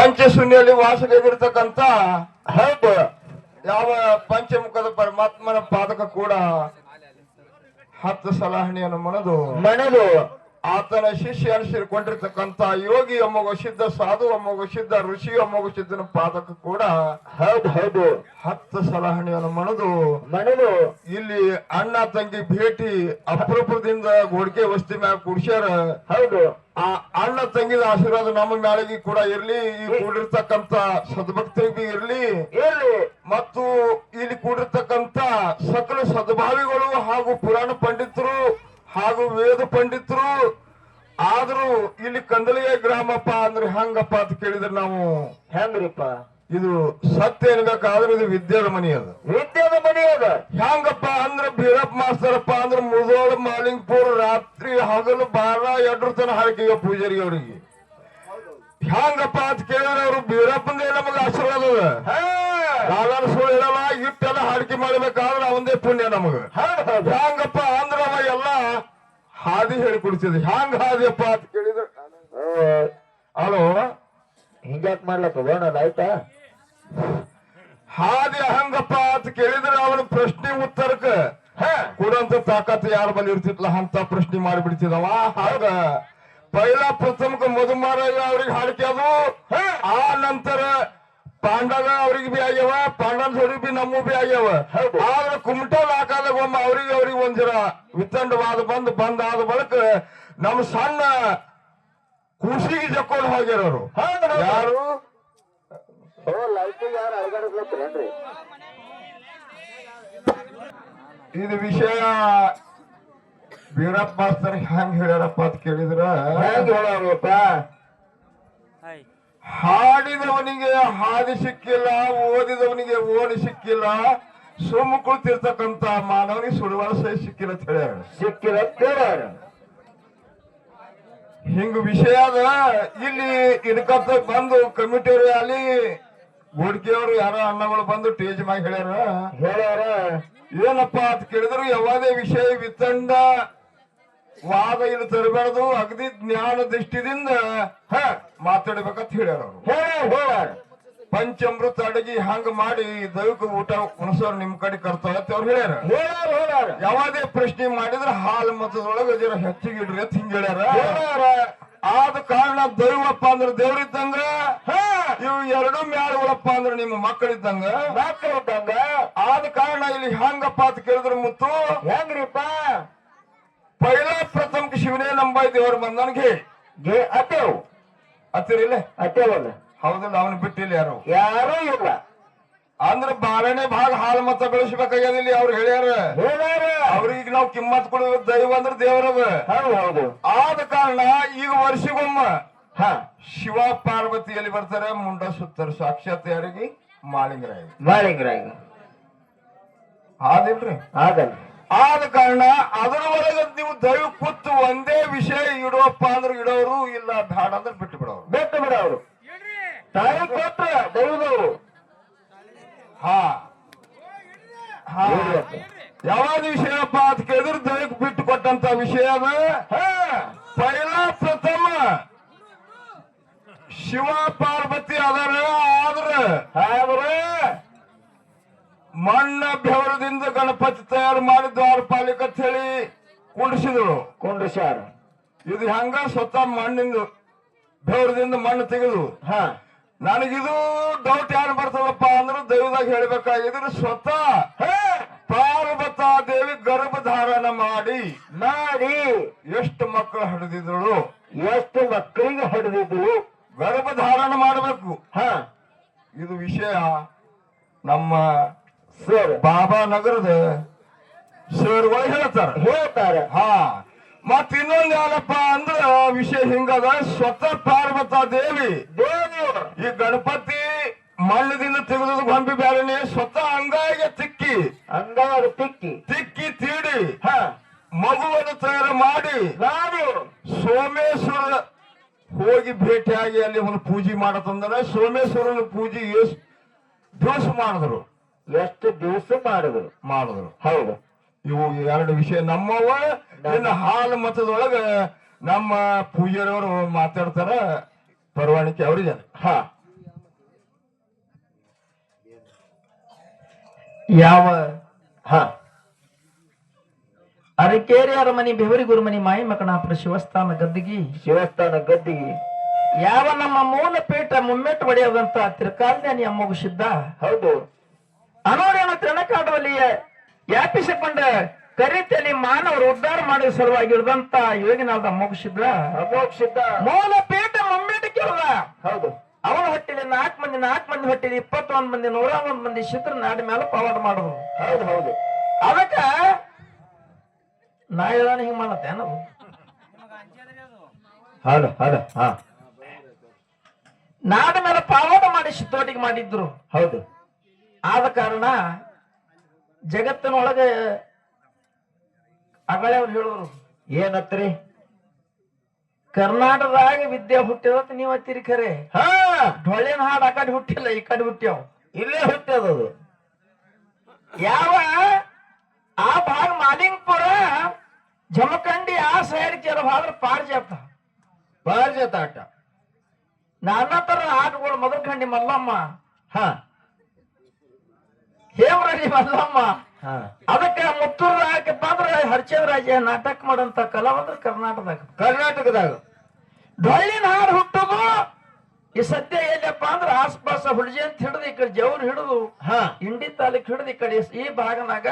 ಪಂಚಶೂನ್ಯಲ್ಲಿ ವಾಸವಾಗಿರ್ತಕ್ಕಂಥ ಹೌದು ಯಾವ ಪಂಚಮುಖದ ಪರಮಾತ್ಮನ ಪಾದಕ ಕೂಡ 10 ಸಲಹಣೆಯನ್ನು ಮನದು ಆತನ ಶಿಷ್ಯ ಅನಿಸಿಕೊಂಡಿರ್ತಕ್ಕಂಥ ಯೋಗಿ ಅಮ್ಮಗ ಸಿದ್ಧ ಸಾಧು ಅಮ್ಮಗ ಸಿದ್ಧ ಋಷಿ ಅಮ್ಮಗ ಸಿದ್ಧನ ಪಾದಕ ಕೂಡ ಹೌದು 10 ಸಲಹಣೆಯನ್ನು ಮನದು ಇಲ್ಲಿ ಅಣ್ಣ ತಂಗಿ ಭೇಟಿ ಅಪರೂಪದಿಂದ ಗೋಡಿಕೆ ವಸ್ತಿ ಮ್ಯಾಗ ಕುಡ್ಸ್ಯಾರ. ಹೌದು ಆ ಅಣ್ಣ ತಂಗಿದ ಆಶೀರ್ವಾದ ನಮ್ಮ ಮ್ಯಾಲಗಿ ಕೂಡ ಇರ್ಲಿ, ಈ ಕೂಡಿರ್ತಕ್ಕಂಥ ಸದ್ಭಕ್ತರಿಗೆ ಇರ್ಲಿ ಮತ್ತು ಇಲ್ಲಿ ಕೂಡಿರ್ತಕ್ಕಂಥ ಸಕಲ ಸದ್ಭಾವಿಗಳು ಹಾಗೂ ಪುರಾಣ ಪಂಡಿತರು ಹಾಗೂ ವೇದ ಪಂಡಿತರು. ಆದ್ರೂ ಇಲ್ಲಿ ಕಂದಲಿಯ ಗ್ರಾಮಪ್ಪ ಅಂದ್ರೆ ಹೆಂಗಪ್ಪ ಅಂತ ಕೇಳಿದ್ರೆ ನಾವು ಹೆಂಗ್ರಿಪ್ಪ ಇದು ಸತ್ಯ ಏನ್ಬೇಕಾದ್ರೆ ಇದು ವಿದ್ಯಾದ ಮನಿ ಅದ ಹೆಂಗಪ್ಪ ಅಂದ್ರೆ ಬೀರಪ್ಪ ಮಾಸ್ತರಪ್ಪ ಅಂದ್ರೆ ಮುದೋಳ ಮಾಲಿಂಗ್ಪುರ ರಾತ್ರಿ ಹಗಲು 12 ತನ ಹಾಕಿಗ ಪೂಜಾರಿ ಅವ್ರಿಗೆ. ಹೆಂಗಪ್ಪ ಅಂತ ಕೇಳಿದ್ರೆ ಅವ್ರು ಬೀರಪ್ಪಂದೇ ನಮಗ ಆಶೀರ್ವಾದ ಅದ ಸುಳ್ಳು ಹೇಳಲ್ಲ, ಇಟ್ಟೆಲ್ಲ ಹಾಡಿಕೆ ಮಾಡ್ಬೇಕಾದ್ರೆ ಅವಂದೇ ಪುಣ್ಯ ನಮಗ. ಹೆಂಗಪ್ಪ ಅಂದ್ರ ಅವ ಎಲ್ಲ ಹಾದಿ ಹೇಳಿ ಕೊಡ್ತಿದ್. ಹ್ಯಾಂಗ ಹಾದಿಯಪ್ಪ ಅಂತ ಕೇಳಿದ್ರೆ ಅಲೋ ಹಿಂಗ್ಯಾಕ್ ಮಾಡ್ಲಕ್ಕ ಆಯ್ತಾ ಹಾದಿ ಹಂಗಪ್ಪ ಅಂತ ಕೇಳಿದ್ರೆ ಅವನ ಪ್ರಶ್ನೆ ಉತ್ತರಕ್ಕ ಕೊಡುವಂತ ತಾಕತ್ ಯಾರ ಬಳಿ ಇರ್ತಿತ್ಲ ಅಂತ ಪ್ರಶ್ನೆ ಮಾಡಿಬಿಡ್ತಿದವ. ಹಾಗ ಪೈಲಾ ಪ್ರಥಮಕ ಮಧುಮಾರಾಯ ಅವ್ರಿಗೆ ಹಾಡಿಕೆ ಅದು. ಆ ನಂತರ ಪಾಂಡವ ಅವ್ರಿಗೆ ಬಿ ಆಗ್ಯಾವ, ಪಾಂಡವನ್ ಜೋಡಿ ಬಿ ನಮ್ಮ ಬಿ ಆಗ್ಯಾವ. ಆದ್ರೆ ಕುಮಟಲ್ ಹಾಕಾದಾಗ ಒಮ್ಮ ಅವ್ರಿಗೆ ಒಂದ್ ಜರ ವಿತಂಡವಾದ ಬಂದಾದ ಬಳಿಕ ನಮ್ಮ ಸಣ್ಣ ಖುಷಿಗೆ ಜಕ್ಕೊಂಡು ಹೋಗ್ಯಾರ ಅವರು. ಯಾರು ಇದು ವಿಷಯ ಬೀರಪ್ಪ ಮಾಸ್ತರ್ ಹೆಂಗ್ ಹೇಳ್ಯಾರಪ್ಪ ಅಂತ ಕೇಳಿದ್ರ ಹಾಡಿದವನಿಗೆ ಹಾದಿ ಸಿಕ್ಕಿಲ್ಲ, ಓದಿದವನಿಗೆ ಓಣಿ ಸಿಕ್ಕಿಲ್ಲ, ಸುಮ್ಮ ಕುಳಿತಿರ್ತಕ್ಕಂತ ಮಾನವನಿಗೆ ಸುಡುವಾಳ ಸಹಿ ಸಿಕ್ಕಿಲ್ಲ ಅಂತ ಹೇಳ್ಯಾರ. ಹಿಂಗ ವಿಷಯ ಅದ. ಇಲ್ಲಿ ಇದಕ್ಕಂತ ಬಂದು ಕಮಿಟಿಯವರು ಅಲ್ಲಿ ಗೋಡ್ಕಿಯವರು ಯಾರ ಅಣ್ಣಗಳು ಬಂದು ಟೇಜ್ ಮ್ಯಾಗ ಹೇಳ್ಯಾರ ಏನಪ್ಪ ಅಂತ ಕೇಳಿದ್ರು ಯಾವುದೇ ವಿಷಯ ವಿತಂಡ ವಾದ ಇಲ್ಲಿ ತರಬಾರದು, ಅಗದಿ ಜ್ಞಾನ ದೃಷ್ಟಿದಿಂದ ಮಾತಾಡ್ಬೇಕಂತ ಹೇಳ್ಯಾರ ಅವರು. ಪಂಚಾಮೃತ ಅಡಗಿ ಹಂಗ ಮಾಡಿ ದೈವಿಕ ಊಟ ಉಣಸೋರು ನಿಮ್ ಕಡೆ ಕರ್ತವ್ಯ ಅಂತ ಅವ್ರು ಹೇಳ್ಯಾರ. ಯಾವುದೇ ಪ್ರಶ್ನೆ ಮಾಡಿದ್ರೆ ಹಾಲು ಮತದೊಳಗೆ ಜರ ಹೆಚ್ಚಿಗೆ ಇಡ್ರಿ ಅಂತ ಹಿಂಗ ಹೇಳ್ಯಾರ. ಆದ ಕಾರಣ ದೈವಪ್ಪ ಅಂದ್ರೆ ದೇವ್ರಿದ್ದಂಗ, ಇವು ಎರಡು ಮ್ಯಾಳಗಳಪ್ಪ ಅಂದ್ರೆ ನಿಮ್ಮ ಮಕ್ಕಳಿದ್ದಂಗ. ಆದ ಕಾರಣ ಇಲ್ಲಿ ಹೆಂಗಪ್ಪ ಅಂತ ಕೇಳಿದ್ರೆ ಮುತ್ತು ಹೆಂಗ್ರಿಪ್ಪ ಪೈಲಾ ಪ್ರಥಮಕ್ಕೆ ಶಿವನೇ ನಂಬಾಯ್ ದೇವ್ರ ಬಂದವನಿಗೆ ಅತ್ತೇವ್ ಹತ್ತಿರಿಲ್ಲ ಅತ್ತೇವಲ್ಲ ಹೌದಲ್ಲ, ಅವನು ಬಿಟ್ಟಿಲ್ಲ ಯಾರೂ ಇಲ್ಲ ಅಂದ್ರೆ 12ನೇ ಭಾಗ ಹಾಲು ಮತ ಬೆಳೆಸಬೇಕಾಗ್ಯದ. ಇಲ್ಲಿ ಅವ್ರು ಹೇಳ್ಯಾರ ಅವ್ರಿಗೆ ನಾವು ಕಿಮ್ಮತ್ ಕೊಡಬೇಕು. ದೈವ ಅಂದ್ರೆ ದೇವರದ. ಹೌದು. ಆದ ಕಾರಣ ಈಗ ವರ್ಷಗೊಮ್ಮ ಶಿವ ಪಾರ್ವತಿ ಎಲ್ಲಿ ಬರ್ತಾರೆ ಮುಂಡ ಸುತ್ತಾರೆ ಸಾಕ್ಷಾತ್ ಯಾರಿಗೆ ಮಾಳಿಂಗರಾಯ ಆದಿಲ್ರಿ ಆಗಲ್ಲ. ಆದ ಕಾರಣ ಅದರ ಒಳಗೆ ನೀವು ದೈವ ಕೂತು ಒಂದೇ ವಿಷಯ ಇಡುವಪ್ಪ ಅಂದ್ರೆ ಇಡೋರು, ಇಲ್ಲ ಬೇಡ ಅಂದ್ರೆ ಬಿಟ್ಟು ಬಿಡೋರು. ತಾಯಿ ಕೊಟ್ರ ದೈವದವರು ಯಾವ್ದು ವಿಷಯಪ್ಪ ಅಂತ ಕೇಳಿದ್ರೆ ದೈವಕ್ಕೆ ಬಿಟ್ಟು ಕೊಟ್ಟಂತ ವಿಷಯ ಅದ. ಪೈಲಾ ಪ್ರಥಮ ಶಿವ ಪಾರ್ವತಿ ಅದರ ಆದ್ರೆ ಮಣ್ಣ ಬೆವರದಿಂದ ಗಣಪತಿ ತಯಾರು ಮಾಡಿ ದ್ವಾರಪಾಲಿಕ ಅಂತ ಹೇಳಿ ಕುಂಡ್ರಿಸ್ಯಾರ. ಇದು ಹೆಂಗ ಸ್ವತಃ ಮಣ್ಣಿಂದ ಬೆವರದಿಂದ ಮಣ್ಣು ತೆಗೆದು ನನಗಿದು ಡೌಟ್ ಯಾರು ಬರ್ತದಪ್ಪ ಅಂದ್ರೆ ದೈವದಾಗ ಹೇಳ್ಬೇಕಾಗಿದ್ರೆ ಸ್ವತಃ ಪಾರ್ವತಾ ದೇವಿ ಗರ್ಭಧಾರಣ ಮಾಡಿ ಎಷ್ಟು ಮಕ್ಕಳು ಹಡಿದಿದ್ದಳು, ಎಷ್ಟು ಮಕ್ಕಳಿಗೆ ಹಡಿದಿದ್ರು ಗರ್ಭಧಾರಣ ಮಾಡಬೇಕು. ಇದು ವಿಷಯ ನಮ್ಮ ಬಾಬಾ ನಗರದ ಸರ್ಗಳು ಹೇಳ್ತಾರೆ. ಮತ್ ಇನ್ನೊಂದ್ ಏನಪ್ಪ ಅಂದ್ರ ವಿಷಯ ಹಿಂಗದ. ಸ್ವತಃ ಪಾರ್ವತಾ ದೇವಿ ಈ ಗಣಪತಿ ಮಣ್ಣದಿಂದ ತೆಗೆದು ಗೊಂಬಿ ಬ್ಯಾರನೆ ಸ್ವತಃ ಅಂಗಾಯಿಗೆ ತಿಕ್ಕಿ ತೀಡಿ ಮಗುವನ್ನು ತಯಾರು ಮಾಡಿ ಸೋಮೇಶ್ವರ ಹೋಗಿ ಭೇಟಿಯಾಗಿ ಅಲ್ಲಿ ಒಂದು ಪೂಜೆ ಮಾಡತಂದ್ರೆ ಸೋಮೇಶ್ವರನ ಪೂಜೆ ಎಷ್ಟು ದಿವಸ ಮಾಡಿದ್ರು. ಹೌದು. ಇವು ಎರಡು ವಿಷಯ ನಮ್ಮವ. ಇನ್ನು ಹಾಲು ಮತದೊಳಗ ನಮ್ಮ ಪೂಜಾರಿಯವರು ಮಾತಾಡ್ತಾರ, ಪರವಾನಿಕೆ ಅವ್ರಿಗೆ ಯಾವ ಹಾ ಅರಕೇರಿ ಅರಮನಿ ಬೆವರಿ ಗುರುಮನಿ ಮಾಯಿ ಮಕಣಾಪುರ ಶಿವಸ್ಥಾನ ಗದ್ದಿಗಿ ಶಿವಸ್ಥಾನ ಗದ್ದಿಗೆ ಯಾವ ನಮ್ಮ ಮೂಲ ಪೀಠ ಮುಮ್ಮೆಟ್ಟು ಒಡೆಯದಂತ ತಿರುಕಾಲ್ಯಾನಿ ಅಮ್ಮಗು ಸಿದ್ಧ ಹೌದು ಅನೋರೇನು ತೃಣಕಾಟದಲ್ಲಿ ವ್ಯಾಪಿಸಿಕೊಂಡ ಕರಿತಲಿ ಮಾನವರು ಉದ್ಧಾರ ಮಾಡುವ ಸಲುವಾಗಿ ಇಳಿದಂತ ಯೋಗಿನಾದ ಅಮ್ಮಗು ಸಿದ್ಧ ಅಮೋಕ್ಷಿತ ಮೂಲ ಪೀಠ ಮುಮ್ಮೆಟ್ಟು ಕೇಳದ ಹೌದು ಅವನ ಹೊಟ್ಟಿಲಿ 4 ಮಂದಿ ಹೊಟ್ಟಿಲಿ 21 ಮಂದಿ 101 ಮಂದಿ ಶಿತ್ರ ನಾಡಿ ಮೇಲೆ ಪವಾಡ ಮಾಡಿದ್ರು ಹೌದು ಹೌದು ಅದಕ್ಕ ನಾ ಹೇಳೋಣ ಹಿಂಗ್ ಮಾಡತ್ತೆ ನಾವು ಹೌದು ಹೌದು ಹಾ ನಾಡ ಮೇಲೆ ಪವಾಡ ಮಾಡಿ ಶಿತ್ತೋಟಿಗೆ ಮಾಡಿದ್ರು ಹೌದು ಆದ ಕಾರಣ ಜಗತ್ತಿನೊಳಗೆ ಅಗಳೆ ಅವ್ರು ಹೇಳಿದ್ರು ಏನತ್ರಿ ಕರ್ನಾಟಕದಾಗ ವಿದ್ಯೆ ಹುಟ್ಟಿದತ್ ನೀವ್ ಹತ್ತಿರಿ ಖರೆ ಹಾ ಡೊಳ್ಳಿನ ಹಾಡು ಆ ಕಡೆ ಹುಟ್ಟಿಲ್ಲ ಈ ಕಡೆ ಹುಟ್ಟ್ಯಾವ ಇಲ್ಲೇ ಹುಟ್ಟದದು ಯಾವ ಆ ಭಾಗ ಮಾಲಿಂಗಪುರ ಜಮಖಂಡಿ ಆ ಸೈಡ್ ಕೆಲವು ಆದ್ರೆ ಪಾರ್ಜಾತ ಪಾರಿಜಾತ ಆಟ ನಾನಾ ತರ ಆಟಗಳು ಮದರ್ಖಂಡಿ ಮಲ್ಲಮ್ಮ ಹಾ ಹೇಮರಳ್ಳಿ ಮಲ್ಲಮ್ಮ ಹಾ ಅದಕ್ಕೆ ಮುತ್ತೂರು ಹಾಕಪ್ಪ ಅಂದ್ರೆ ಹರ್ಚೇವರಾಜ ನಾಟಕ ಮಾಡಂತ ಕಲಾವಂದ್ರ ಕರ್ನಾಟಕದಾಗ ಕರ್ನಾಟಕದಾಗ ಡೊಳ್ಳಿನ ಹಾಡು ಹುಟ್ಟುದು ಈ ಸದ್ಯ ಎಲ್ಲಪ್ಪ ಅಂದ್ರೆ ಆಸ್ಪಾಸ ಹುಡ್ಜಿ ಅಂತ ಹಿಡಿದು ಈ ಕಡೆ ಜವ್ರು ಹಿಡಿದು ಹಾ ಇಂಡಿ ತಾಲೂಕ್ ಹಿಡಿದು ಈ ಕಡೆ ಈ ಭಾಗನಾಗ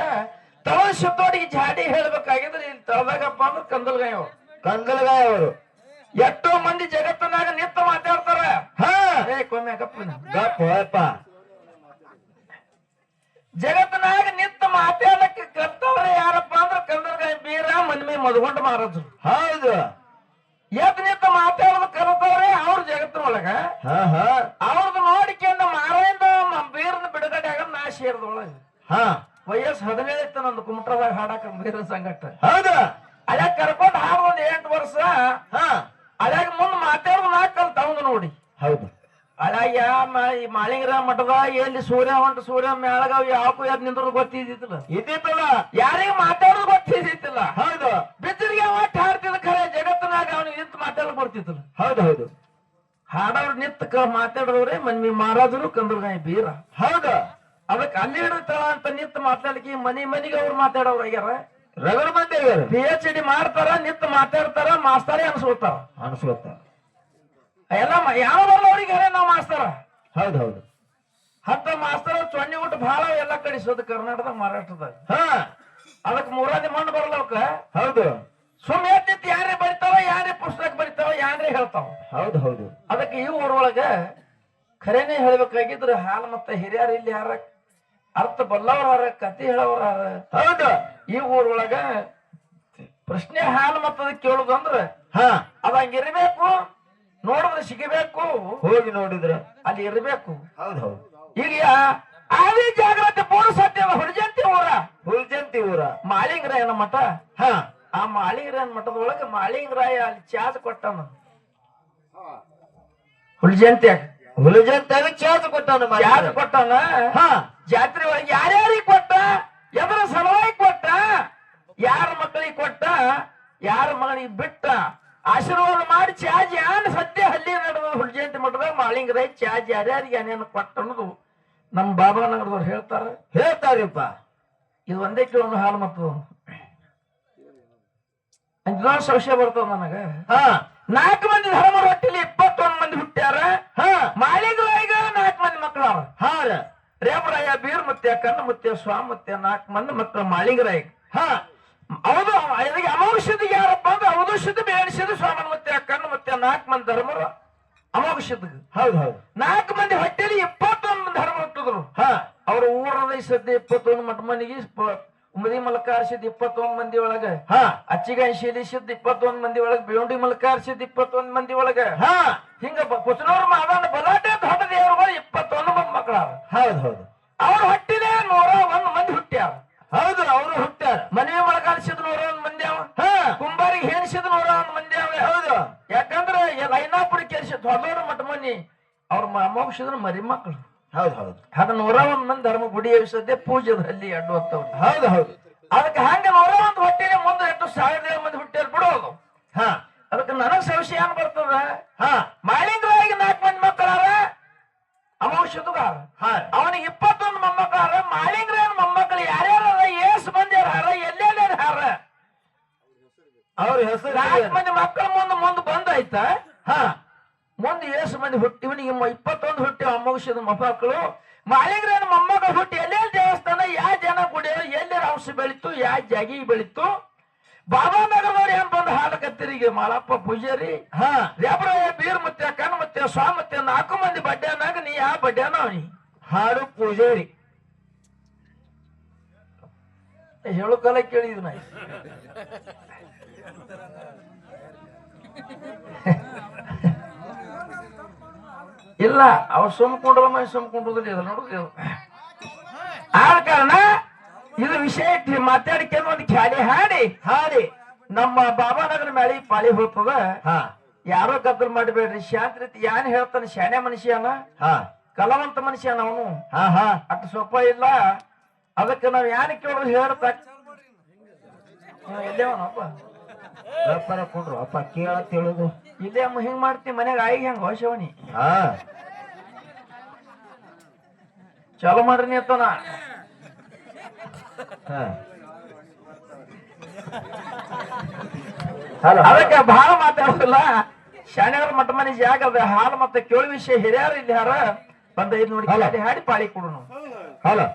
ತಳ ಸುತ್ತೋಡಿಗೆ ಜಾಡಿ ಹೇಳ್ಬೇಕಾಗಿದ್ರೆ ಇಲ್ಲಿ ತಳದಾಗಪ್ಪ ಅಂದ್ರೆ ಕಂದಲ್ಗಾಯ ಅವ್ರು ಕಂದಲಗಾಯ ಅವರು ಎಷ್ಟೋ ಮಂದಿ ಜಗತ್ತಿನಾಗ ನಿಂತು ಮಾತಾಡ್ತಾರ ಹಾ ಕೊಮ್ಮೆ ಗಪ್ಪ ಗಪ್ಪ ಹೋಯಪ್ಪ ಜಗತ್ತಿನಾಗ ನಿಂತು ಮಾತಾಡಕ್ಕೆ ಕರ್ತವ್ರೆ ಯಾರಪ್ಪ ಅಂದ್ರೆ ಕಂದಲ್ಗಾಯ ಬೀರ ಮನ್ಮೆ ಮದ್ಕೊಂಡು ಮಾರದ್ರು ಹೌದು ಎದ್ ನಿಂತು ಮಾತಾಡೋದು ಕರ್ತವ್ರೆ ಅವ್ರ ಜಗತ್ತಿನೊಳಗ ಹಾ ಹಾ ಅವ್ರದ್ದು ನೋಡಿಕೊಂಡು ಮಾರಿಂದ ಬೀರನ ಬಿಡುಗಡೆ ಆಗ ನಾ ಸೇರ್ದೊಳಗ ಹಾ ವಯಸ್ಸು 17 ಇತ್ತು ನಂದು ಕುಮಟದಾಗ ಹಾಡಾಕ ಬೀರನ ಸಂಗಟ ಹೌದು ಅದ್ಯಾಗ ಕರ್ಕೊಂಡು ಹಾಡು ಒಂದ್ 8 ವರ್ಷ ಹಾ ಅದ್ಯಾಗ ಮುಂದ್ ಮಾತಾಡೋದು ನಾ ಕಲ್ತ ಅವಂಗ ನೋಡಿ ಹೌದು ಅದ್ಯಾಗ ಈ ಮಾಳಿಂಗರ ಮಠದ ಎಲ್ಲಿ ಸೂರ್ಯ ಹೊಂಟ ಸೂರ್ಯ ಮ್ಯಾಳಗಾವ್ ಯಾಕೋ ಯಾರು ನಿಂದ್ರು ಗೊತ್ತಿದ್ದಿಲ್ಲ ಇದ್ದಿತ್ತಲ್ಲ ಯಾರಿಗೆ ಮಾತಾಡೋದು ಗೊತ್ತಿದ್ದಿಲ್ಲ ಹೌದು ಬಿದ್ದರಿಗೆ ಒಟ್ಟು ಹಾಡ್ತಿದ್ದ ಖರೆ ಜಗತ್ತಿನಾಗ ಅವನಿಗೆ ನಿಂತು ಮಾತಾಡಕ್ ಬರ್ತಿದ್ದಿಲ್ಲ ಹೌದು ಹೌದು ಹಾಡೋರು ನಿಂತ ಮಾತಾಡಿದವ್ರೆ ಮನ್ಮಿ ಮಹಾರಾಜರು ಕಂದ್ರಗಾಯ ಬೀರ ಹೌದು ಅದಕ್ಕೆ ಅಲ್ಲಿ ಹಿಡಿತಾಳ ಅಂತ ನಿಂತು ಮಾತಾಡ್ಲಿಕ್ಕೆ ಮನಿಗೆ ಅವ್ರು ಮಾತಾಡೋರು ಆಗ್ಯಾರ ರಗಡ ಮಂದಿ ಆಗ್ಯಾರ PhD ಮಾಡ್ತಾರ ನಿಂತು ಮಾತಾಡ್ತಾರ ಮಾಸ್ತರೇ ಅನ್ಸ್ಕೊತಾರ ಅನ್ಸ್ಕೊತ ಎಲ್ಲ ಯಾವ ಬರೋರಿಗೆ ನಾವು ಮಾಸ್ತರ ಹೌದು ಹೌದು 10 ಮಾಸ್ತರ ಚೊಣ್ಣಿ ಊಟ ಬಹಳ ಎಲ್ಲ ಕಡಿಸೋದು ಕರ್ನಾಟಕದಾಗ ಮಹಾರಾಷ್ಟ್ರದಾಗ ಹಾ ಅದಕ್ಕೆ ಮೂರಾದಿ ಮಣ್ಣು ಬರಲ್ಲವಕ್ಕ ಹೌದು ಸುಮ್ಮನೆ ನಿಂತು ಯಾರೇ ಬರಿತಾವ ಯಾರೇ ಪುಸ್ತಕ ಬರಿತಾವ ಯಾರೇ ಹೇಳ್ತಾವ ಹೌದು ಹೌದು ಅದಕ್ಕೆ ಈ ಊರೊಳಗ ಖರೇನೆ ಹೇಳ್ಬೇಕಾಗಿದ್ರೆ ಹಾಲು ಮತ್ತೆ ಹಿರಿಯರು ಇಲ್ಲಿ ಯಾರ ಅರ್ಥ ಬಲ್ಲವ್ರ ಹಾರ ಕತೆ ಹೇಳೋರ ಹಾರ ಹೌದು ಈ ಊರೊಳಗ ಪ್ರಶ್ನೆ ಹಾಲು ಮತ್ತದ ಕೇಳುದಂದ್ರ ಹಾ ಅದಂಗಿರ್ಬೇಕು ನೋಡಿದ್ರೆ ಸಿಗಬೇಕು ಹೋಗಿ ನೋಡಿದ್ರ ಅಲ್ಲಿ ಇರಬೇಕು ಹೌದು ಹೌದು ಈಗ ಆದಿ ಜಾಗ್ರತೆ ಪೂರ್ಣ ಸತ್ಯದ ಹುಡ್ಜಂತಿ ಊರ ಹುಲ್ಜಂತಿ ಊರ ಮಾಳಿಂಗರಾಯನ ಮಠ ಹಾ ಆ ಮಾಳಿಂಗರಾಯನ ಮಠದೊಳಗ ಮಾಳಿಂಗರಾಯ ಅಲ್ಲಿ ಚಾರ್ಜ್ ಕೊಟ್ಟನ ಹುಡ್ಜಂತಿಯಾಗ ಹುಲ್ಜಂತಿ ಚಾರ್ಜ್ ಕೊಟ್ಟಾನ ಚಾರ್ಜ್ ಕೊಟ್ಟನ ಹಾ ಜಾತ್ರೆ ಒಳಗೆ ಯಾರ್ಯಾರಿಗೆ ಕೊಟ್ಟ ಎದರ ಸಲುವಾಗಿ ಕೊಟ್ಟ ಯಾರ ಮಕ್ಕಳಿಗೆ ಕೊಟ್ಟ ಯಾರ ಮಗಳಿಗೆ ಬಿಟ್ಟ ಆಶೀರ್ವಾದ ಮಾಡಿ ಚಾರ್ಜ್ ಯಾನ್ ಸದ್ಯ ಹಳ್ಳಿ ನಡೆದ ಹುಡ್ಜಂತಿ ಮಠದಾಗ ಮಾಳಿಂಗರಾಯ ಚಾರ್ಜ್ ಯಾರ್ಯಾರಿಗೆ ಏನೇನು ಕೊಟ್ಟ ಅನ್ನೋದು ನಮ್ಮ ಬಾಬಾ ನಗರದವ್ರು ಹೇಳ್ತಾರ ಹೇಳ್ತಾರಪ್ಪ ಇದು ಒಂದೇ ಕೇಳೋದು ಹಾಲು ಮತ್ತು ಇದೊಂದು ಸಂಶಯ ಬರ್ತದ ನನಗ ಹಾ 4 ಮಂದಿ ಧರ್ಮ ರೊಟ್ಟಿಲಿ 21 ಮಂದಿ ಹುಟ್ಟ್ಯಾರ ಹಾ ಮಾಳಿಂಗರಾಯಿಗ 4 ಮಂದಿ ಮಕ್ಕಳಾರ ಹಾ ರೇಮರಾಯ ಬೀರ್ ಮುತ್ಯ ಕಣ್ಣ ಮುತ್ಯ ಸ್ವಾಮ ಮುತ್ಯ 4 ಮಂದಿ ಮಕ್ಕಳು ಮಾಳಿಂಗರಾಯಿಗ ಹಾ ಹೌದು ಇದಕ್ಕೆ ಅಮೋಘಸಿದ್ದಿಗೆ ಯಾರಪ್ಪ ಅಂದ್ರೆ ಅವಧೂಷಿತ ಬೇಡಿಸಿದ ಸ್ವಾಮನ ಮುತ್ಯ ಕಣ್ಣ ಮುತ್ಯ 4 ಮಂದಿ ಧರ್ಮರು ಅಮೋಘಸಿದ್ದ ಹೌದು ಹೌದು 4 ಮಂದಿ ಹೊಟ್ಟೆಲಿ 21 ಮಂದಿ ಧರ್ಮ ಹುಟ್ಟಿದ್ರು ಹಾ ಅವ್ರ ಊರದ ಸದ್ಯ 21 ಮಠ ಮನಿಗೆ ಉಮದಿ ಮಲಕಾರಿಸಿದ 21 ಮಂದಿ ಒಳಗ ಹಾ ಅಚ್ಚಿಗಾಯಿ ಶೀಲಿಸಿದ 21 ಮಂದಿ ಒಳಗ ಬೇವುಂಡಿ ಮಲಕಾರಿಸಿದ 21 ಮಂದಿ ಒಳಗ ಹಾ ಹಿಂಗ ಕುಚನೂರ್ ಮಾದಾನ ಬಲಾಟೆ ದೊಡ್ಡ ದೇವರುಗಳು 21 ಮಂದಿ ಮಕ್ಕಳಾರ ಹೌದು ಹೌದು ಅವ್ರ ಹೊಟ್ಟಿಲೆ 101 ಮಂದಿ ಹುಟ್ಟ್ಯಾರ ಹೌದು ಅವರು ಹುಟ್ಟಾರ ಮನೆಯ ಮಲಕಾರಿಸಿದ 101 ಮಂದಿ ಅವ ಹಾ ಕುಂಬಾರಿಗೆ ಹೇಣಿಸಿದ 101 ಮಂದಿ ಅವ ಹೌದು ಯಾಕಂದ್ರೆ ಲೈನಾಪುರ ಕೇಳಿಸಿ ದೊಡ್ಡ ಮಠ ಮನಿ ಅವ್ರ ಮೋಕ್ಷಿದ್ರ ಮರಿ ಮಕ್ಕಳು ಹೌದು ಹೌದು ಅದ 101 ಮಂದಿ ಧರ್ಮ ಗುಡಿ ಎಬ್ಸದ್ದೆ ಪೂಜೆದ ಅಲ್ಲಿ ಅಡ್ಡು ಹೊತ್ತವ್ರು ಹೌದು ಹೌದು ಅದಕ್ಕೆ ಹಂಗ 101 ಹೊಟ್ಟಿಲೆ ಮುಂದೆ ಎಷ್ಟು 1000 ಮಂದಿ ಹುಟ್ಟ್ಯಾರ ಬಿಡೋದು ಹಾ ಅದಕ್ಕೆ ನನಗ್ ಸಂಶಯ ಏನ್ ಬರ್ತದ ಹಾ ಮಾಳಿಂಗರಾಯಿಗೆ 4 ಮಂದಿ ಮಕ್ಕಳಾರ ಅಮೋಷದುಗಾರ ಹಾ ಅವನಿಗೆ 21 ಮೊಮ್ಮಕ್ಕಳಾರ ಮಾಳಿಂಗರಾಯನ ಮೊಮ್ಮಕ್ಕಳ ಅವ್ರ ಹೆಸರು 4 ಮಂದಿ ಮಕ್ಕಳ ಮುಂದೆ ಬಂದಾಯ್ತಾ ಹಾ ಮುಂದೆ ಏಸು ಮಂದಿ ಹುಟ್ಟಿ ಇವನಿಗೆ 21 ಹುಟ್ಟಿ ಅಮ್ಮಗಿಸಿದ ಮಕ್ಕಳು ಮಾಲಿಗ್ರೇನ ಮೊಮ್ಮಗ ಹುಟ್ಟಿ ಎಲ್ಲೆಲ್ಲಿ ದೇವಸ್ಥಾನ ಯಾವ ಜನ ಗುಡಿ ಎಲ್ಲಿ ಅಂಶ ಬೆಳೀತು ಯಾವ ಜಾಗಿ ಬೆಳೀತು ಬಾಬಾ ನಗರದವ್ರು ಏನ್ ಬಂದು ಹಾಲಕತ್ತಿರಿಗೆ ಮಾಳಪ್ಪ ಪೂಜಾರಿ ಹಾ ರೇಬ್ರಾಯ ಬೀರ್ ಮತ್ತೆ ಕಣ್ ಮತ್ತೆ ಸ್ವಾ ಮತ್ತೆ 4 ಮಂದಿ ಬಡ್ಡ್ಯಾನಾಗ ನೀ ಯಾವ ಬಡ್ಡ್ಯಾನ ಅವನಿ ಹಾಡು ಪೂಜಾರಿ ಹೇಳು ಕಾಲ ಕೇಳಿದ್ ನಾ ಇಲ್ಲ ಅವ ಸುಮ್ಕೊಂಡ್ರ ಮೈ ಸುಮ್ಕೊಂಡ್ರದಿಲ್ಲ ಇದು ನೋಡುದು ಆದ ಕಾರಣ ಇದು ವಿಷಯ ಮಾತಾಡಿಕೆ ಒಂದು ಖ್ಯಾಲಿ ಹಾಡಿ ನಮ್ಮ ಬಾಬಾನಗರ ಮ್ಯಾಳಿ ಪಾಳಿ ಹೋಗ್ತದ ಹಾ ಯಾರೋ ಗದ್ದಲ್ ಮಾಡಬೇಡ್ರಿ ಶಾಂತ ರೀತಿ ಏನ್ ಹೇಳ್ತಾನೆ ಶಾಣೆ ಮನುಷ್ಯನ ಹಾ ಕಲಾವಂತ ಮನುಷ್ಯನ ಅವನು ಹಾ ಹಾ ಅಟ್ ಸೊಪ್ಪ ಇಲ್ಲ ಅದಕ್ಕೆ ನಾವ್ ಯಾನ ಕೇಳೋದು ಹೇಳ್ತ ಎಲ್ಲೇವನಪ್ಪ ವ್ಯಾಪಾರ ಕೊಂಡ್ರು ಅಪ್ಪ ಕೇಳತ್ ಹೇಳುದು ಇಲ್ಲೇ ಹಿಂಗ್ ಮಾಡ್ತಿ ಮನೆಗೆ ಆಗಿ ಹೆಂಗ ಹೊಸವನಿ ಹಾ ಚಲೋ ಮಾಡ್ರಿ ನೀ ಅತ್ತನ ಹಾ ಅದಕ್ಕೆ ಬಹಳ ಮಾತಾಡೋದಿಲ್ಲ ಶಾಣೆಯವ್ರ ಮಠ ಮನೆ ಜಾಗ ಅದ ಹಾಲು ಮತ್ತೆ ಕೇಳು ವಿಷಯ ಹಿರಿಯರು ಇಲ್ಲಿ ಯಾರ ಬಂದ ನೋಡಿ ಹಾಡಿ ಪಾಳಿ ಕೊಡು ನಾವು ಹಲೋ